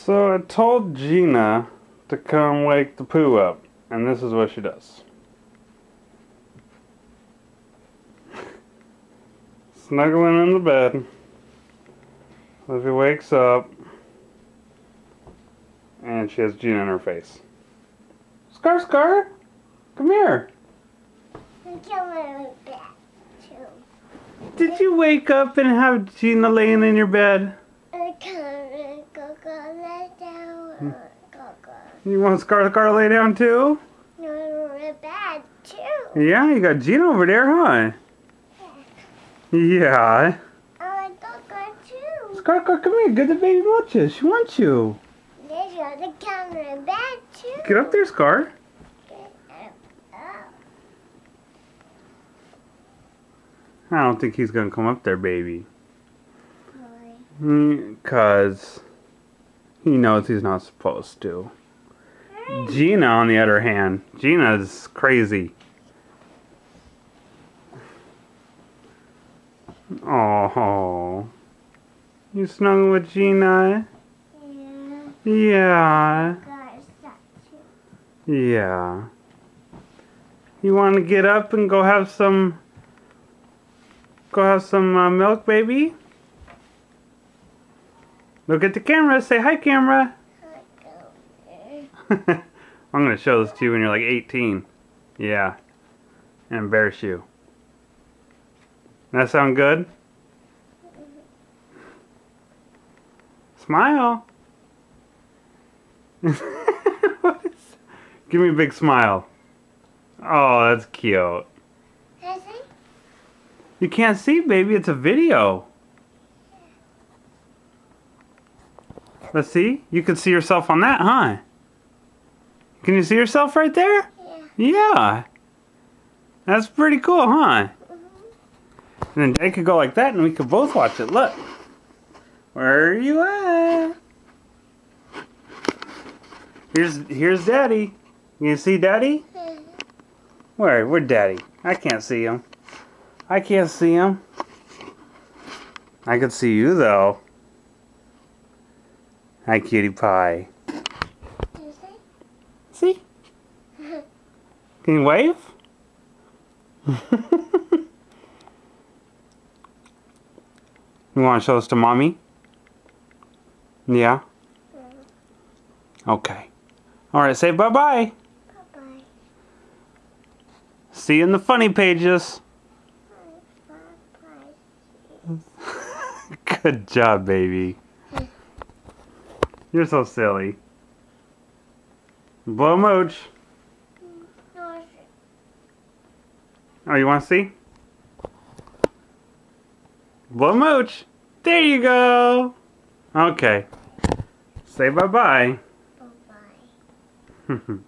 So I told Gina to come wake the poo up, and this is what she does. Snuggling in the bed. So she wakes up, and she has Gina in her face. Scar, Scar, come here. I'm coming back too. Did you wake up and have Gina laying in your bed? I'm coming, go lay down, go. You want Scar to lay down too? No, we're bad too. Yeah, you got Gina over there, huh? Yeah. I want go too. Scar, come here. Get the baby munches. She wants you. There's the camera bad too. Get up there, Scar. I don't think he's gonna come up there, baby. Why? Because he knows he's not supposed to. Gina, on the other hand, Gina's crazy. Oh, you snuggling with Gina? Yeah. Yeah. Guys, that too. Yeah. You want to get up and go have some milk, baby? Look at the camera. Say hi, camera. I'm going to show this to you when you're like 18. Yeah. And embarrass you. That sound good? Smile. Give me a big smile. Oh, that's cute. You can't see, baby. It's a video. Let's see. You can see yourself on that, huh? Can you see yourself right there? Yeah. Yeah. That's pretty cool, huh? And then Dad could go like that and we could both watch it. Look. Where are you at? Here's Daddy. You see Daddy? Where'd Daddy? I can't see him. I can't see him. I can see you though. Hi, cutie pie. See? Can you wave? You want to show this to Mommy? Yeah? Okay. Alright, say bye-bye. Bye-bye. See you in the funny pages. Good job, baby. You're so silly. Blow mooch. Oh, you want to see? Blow mooch. There you go. Okay. Say bye-bye. Bye-bye.